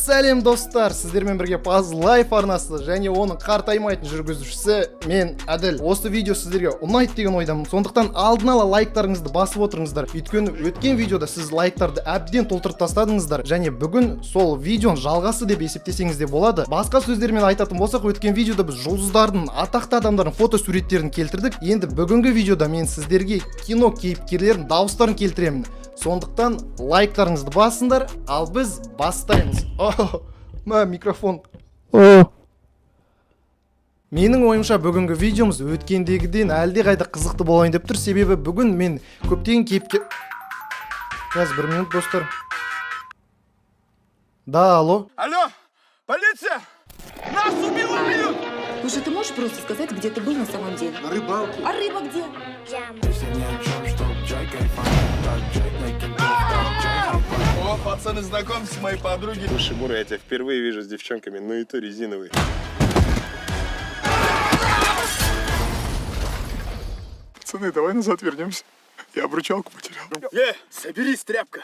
Сәлем достар, сіздермен бірге Paz Life арнасы және оның қартаймайтын жүргізушісі мен Әділ. Осы видео сіздерге ұнайды деген ойдамын. Сондықтан алдын ала лайктарыңызды басып отырыңыздар. Өйткені өткен видеода сіз лайктарды әбден толтырып тастадыңыздар және бүгін сол видеоның жалғасы деп есептесеңіз де болады. Басқа сөздермен айтатын болсақ, өткен видеода біз жұлдыздардың, атақты адамдардың фотосуреттерін келтірдік. Енді бүгінгі видеода мен сіздерге кино кейіпкерлерінің дауыстарын келтіремін. Сондықтан лайктарыңызды басыңдар, ал біз бастаймыз. Микрофон. Менің ойымша бүгінгі видеомыз өткендегіден әлде қайда қызықты болайын деп тұр, себебі бүгін мен көптеген кейіпкер... Қазір 1 минут, достар. Да, алло. Алло, полиция! Нас убивают! Слушай, ты можешь просто сказать, где ты был на самом деле? На рыбалке. А рыба где? О, пацаны, знакомьтесь, мои подруги. Слушай, Мура, я тебя впервые вижу с девчонками, но и то резиновые. Пацаны, давай назад вернемся. Я обручалку потерял. Соберись, тряпка.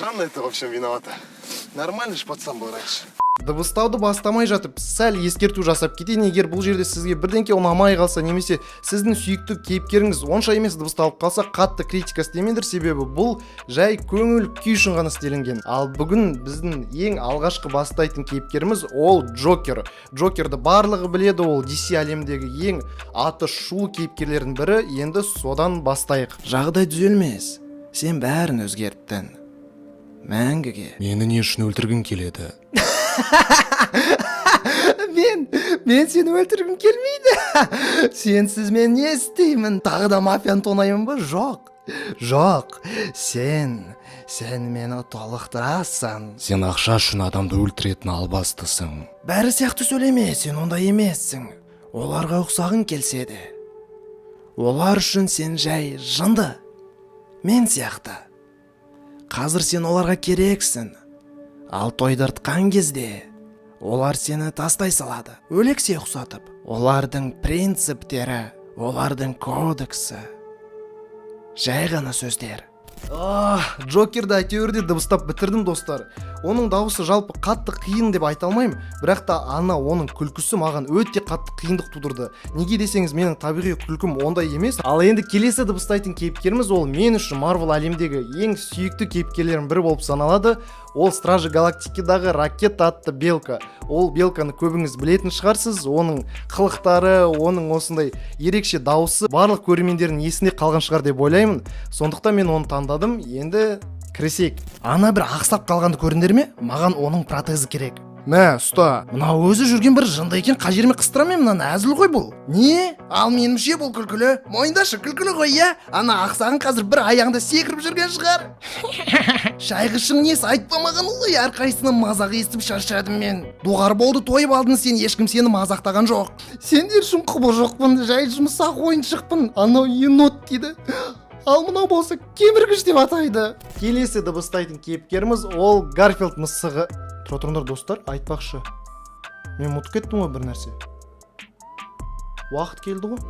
Жанна это, в общем, виновата. Нормальный же пацан был раньше. Дыбыстауды бастамай жатып, сәл ескерту жасап кетейін. Егер бұл жерде сізге бірдеңке ұнамай қалса, немесе сіздің сүйікті кейіпкеріңіз онша емес дыбысталып қалса, қатты критика істемеңдер, себебі бұл жай көңіл күй үшін ғана істелінген. Ал бүгін біздің ең алғашқы бастайтын кейіпкеріміз ол Джокер. Джокерді барлығы біледі, ол DC әлемдегі ең аты шулы кейіпкерлердің бірі. Енді содан бастайық. Жағдай түзелмес. Сен бәрін өзгерттің. Мәңгіге. Мені не үшін өлтіргің келеді? Мен сені өлтіргім келмейді. Сенсіз мен не істеймін? Тағы да мафияны тонаймын ба? Жоқ. Сен мені толықтырасың. Сен ақша үшін адамды өлтіретін албастысың. Бәрі сияқты сөйлеме, сен ондай емессің. Оларға ұқсағың келсе де. Олар үшін сен жай жынды. Мен сияқты. Қазір сен оларға керексің. Ал тойдыртқан кезде олар сені тастай салады. Өлексе ұқсатып. Олардың принциптері, олардың кодексі. Жай ғана сөздер. Джокерді әйтеуірде дыбыстап бітірдім, достар. Оның дауысы жалпы қатты қиын деп айта алмаймын, бірақ та оның күлкісі маған өте қатты қиындық тудырды. Неге десеңіз, менің табиғи күлкім ондай емес. Ал енді келесі дыбыстайтын кейіпкеріміз ол мен үшін Marvel әлемдегі ең сүйікті кейіпкерлердің бірі болып саналады. Ол Стражи Галактикадағы Ракет атты Белка. Ол Белканы көбіңіз білетін шығарсыз. Оның қылықтары, оның осындай ерекше дауысы барлық көрермендердің есінде қалған шығар деп ойлаймын. Сондықтан мен оны таңдадым. Енді кірісейік. Ана бір ақсап қалғанды көрдіңдер ме? Маған оның протезі керек. Мә, ұста. Мына өзі жүрген бір жынды екен, қай жеріме қыстыра мен, мынаны әзіл ғой бұл. Не? Ал меніңше бұл күлкілі. Мойындашы, күлкілі ғой, иә? Ана ақсағың қазір бір аяғында секіріп жүрген шығар. Шайғышың несі, айтпа маған олай, әрқайсының мазақ естіп шаршадым мен. Доғар болды, тойып алдың сен, ешкім сені мазақтаған жоқ. Сендер үшін құбы жоқпын, жай жұмсақ ойыншықпын. Анау енот дейді. Ал мынау болса кеміргіш деп атайды. Келесі дыбыстайтын кейіпкеріміз ол Гарфилд мысығы. Тұрыңдар достар, айтпақшы. Мен ұмытып кеттім ғой бір нәрсе. Уақыт келді ғой.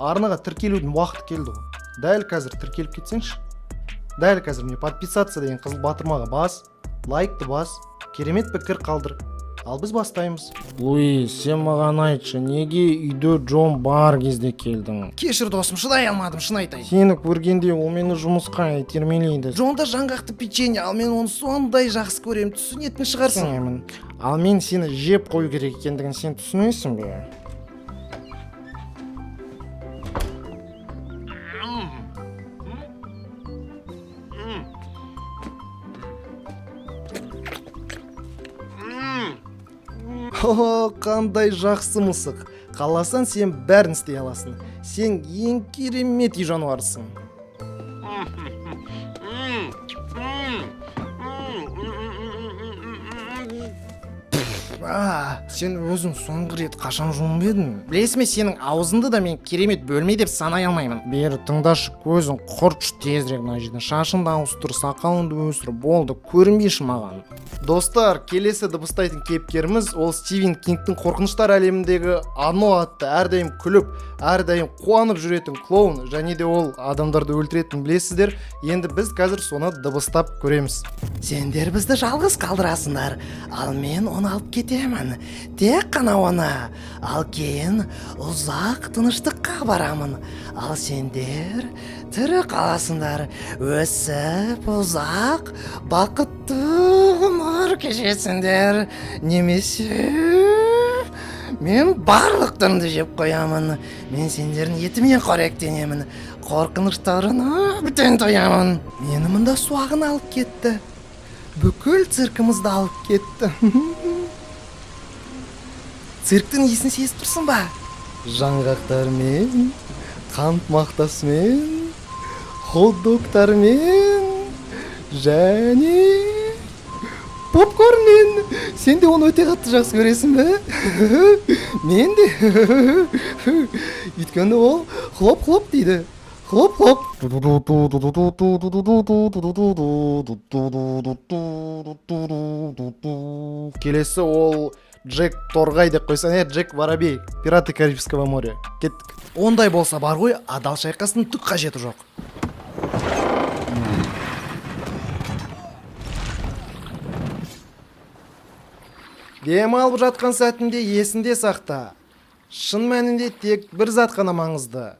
Арнаға тіркелудің уақыты келді ғой. Дәл қазір тіркеліп кетсеңші. Дәл қазір мне подписаться деген қызыл батырмаға бас, лайкты бас, керемет пікір қалдыр. Ал біз бастаймыз. Луи, сен маған айтшы, неге үйде Джон бар кезде келдің? Кешір досым, шыдай алмадым, шын айтайын. Сені көргенде ол мені жұмысқа итермелейді. Джонда жаңғақты печенье, ал мен оны сондай жақсы көрем, түсінетін шығарсың. Ал мен сені жеп қою керек екендігін сен түсінесің бе? Қандай жақсы мысық. Қаласан сен бәрін істей аласың. Сен ең керемет үй жануарсың. Сен өзің соңғы рет қашан жуынып едің? Білесің бе, сенің аузыңды да мен керемет бөлме деп санай алмаймын. Бері тыңдашы, көзің құртшы тезірек мына жерден. Шашыңды ауыстыр, сақалыңды өсір, болды, көрінбейші маған. Достар, келесі дыбыстайтын кейіпкеріміз ол Стивен Кингтің қорқыныштар әлеміндегі Ано атты әрдайым күліп, әрдайым қуанып жүретін клоун, және де ол адамдарды өлтіретін білесіздер. Енді біз қазір соны дыбыстап көреміз. Сендер бізді жалғыз қалдырасыңдар, ал мен оны алып кетемін. Тек қана оны. Ал кейін ұзақ тыныштыққа барамын. Ал сендер тірі қаласыңдар, өсіп ұзақ бақытты ғұмыр кешесіңдер. Немесе мен барлықтарыңды жеп қоямын. Мен сендердің етімен қоректенемін. Қорқыныштарына бүтін тоямын. Мені мұнда суағын алып кетті. Бүкіл циркімізді алып кетті. Цирктің иесін сезіп тұрсың ба? Жаңғақтармен, қант мақтасымен, хот-догтармен, және попкорнмен. Сен де оны өте қатты жақсы көресің бе? Мен де. Өйткені ол хлоп-хлоп дейді. Хлоп-хлоп. Келесі ол Джек Торғай деп қойсаң, Джек Воробей, пираты Карибского моря. Кеттік. Ондай болса бар ғой, адал шайқастың түк қажеті жоқ. Дем алып жатқан сәтінде есінде сақта. Шын мәнінде тек бір зат қана маңызды.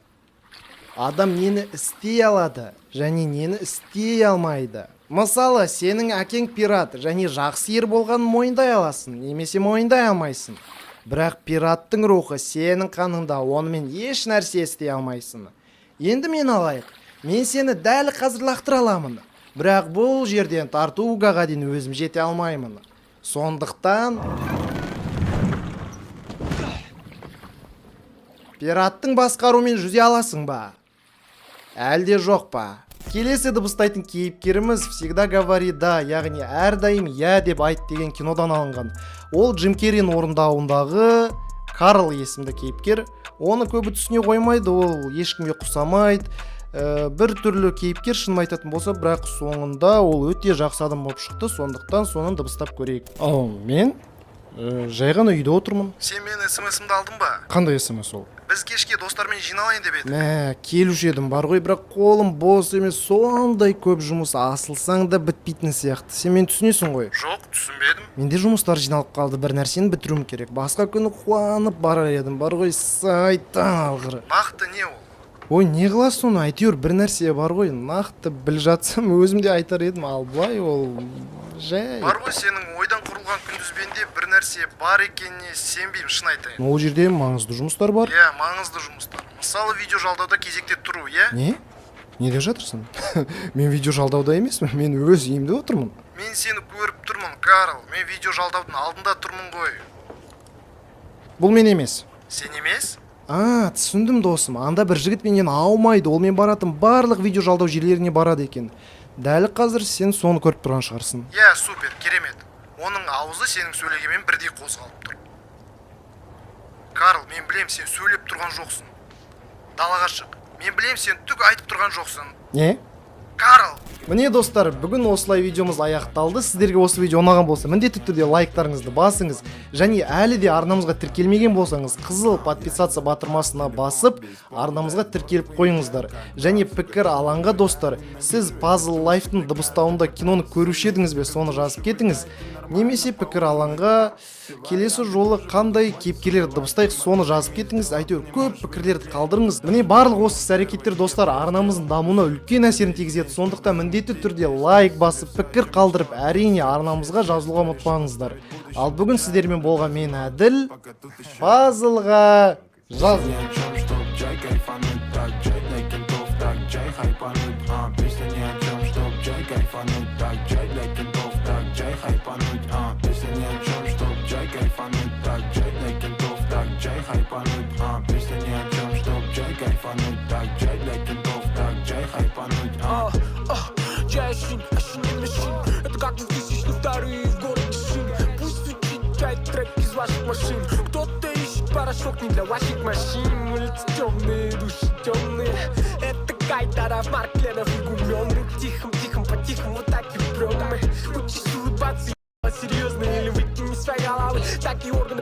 Адам нені істей алады, және нені істей алмайды. Мысалы, сенің әкең пират, және жақсы ер болғанын мойындай аласың, немесе мойындай алмайсың. Бірақ пираттың рухы сенің қаныңда, онымен еш нәрсе істей алмайсың. Енді мен алайық. Мен сені дәл қазір лақтыра аламын. Бірақ бұл жерден Тартугаға дейін өзім жете алмаймын. Сондықтан пираттың басқаруымен жүзе аласың ба? Әлде жоқ па? Келесі дыбыстайтын кейіпкеріміз «Всегда говори да», яғни әрдайым «я» деп айт деген кинодан алынған. Ол Джим Керридің орындауындағы Карл есімді кейіпкер. Оны көбі түсіне қоймайды, ол ешкімге құсамайды. Бір түрлі кейіпкер, шынын айтатын болса, бірақ соңында ол өте жақсы адам болып шықты, сондықтан соны дыбыстап көрейік. Мен жай ғана үйде отырмын. Сен менің смс-імді алдың ба? Қандай смс ол? Біз кешке достармен жиналайын деп едік. Келуші едім бар ғой, бірақ қолым бос емес, сондай көп жұмыс, асылсаң да бітпейтін сияқты. Сен мен түсінесің ғой? Жоқ, түсінбедім. Менде жұмыстар жиналып қалды, бір нәрсені бітіруім керек. Басқа күні қуанып барар едім, бар ғой, сайттан алғыры. Нақты не ол? Ой, не қыласың оны? Әйтеуір бір нәрсе бар ғой, нақты біл жатсам өзім де айтар едім, ал былай ол жай. Бар ғой, сенің ойдан құрылған күндізбенде бір нәрсе бар екеніне сенбеймін, шын айтайын. Ол жерде маңызды жұмыстар бар. Иә, маңызды жұмыстар. Мысалы, видео жалдауда кезекте тұру, иә? Не? Не деп жатырсың? Мен видео жалдауда емеспін, мен өз үйімде отырмын. Мен сені көріп тұрмын, Карл. Мен видео жалдаудың алдында тұрмын ғой. Бұл мен емес. Сен емес? Түсіндім досым. Анда бір жігіт менен аумайды, ол мен баратын барлық видео жалдау жерлеріне барады екен. Дәл қазір сен соны көріп тұрған шығарсың. Иә, супер, керемет. Оның аузы сенің сөйлегенмен бірдей қозғалып тұр. Карл, мен білем, сен сөйлеп тұрған жоқсың. Далаға шық. Мен білем, сен түк айтып тұрған жоқсың. Не? Карл! Міне достар, бүгін осылай видеомыз аяқталды. Сіздерге осы видео ұнаған болса, міндетті түрде лайктарыңызды басыңыз. Және әлі де арнамызға тіркелмеген болсаңыз, қызыл подписаться батырмасына басып, арнамызға тіркеліп қойыңыздар. Және пікір алаңға достар, сіз Puzzle Life-тың дыбыстауында киноны көруші едіңіз бе, соны жазып кетіңіз. Немесе пікір алаңға келесі жолы қандай кейіпкерлерді дыбыстайық, соны жазып кетіңіз. Әйтеуір көп пікірлерді қалдырыңыз. Міне барлық осы әрекеттер достар арнамыздың дамуына үлкен әсерін тигізеді. Сондықтан міндетті түрде лайк басып, пікір қалдырып, әрине арнамызға жазылуға ұмытпаңыздар. Ал бүгін сіздермен болған мен Әділ, Puzzle'ға жазылыңыз. Это как 2002 в городе Шин. Пусть звучит трек. ваших машин. Кто-то ищет порошок не для ваших машин. Улицы темные, души темные. Это Кайдаров, Маркленов и Гумен. Тихом, по-тихому, вот так и прем мы. Учись улыбаться, серьезно, или выкинь из своей головы. Так и органы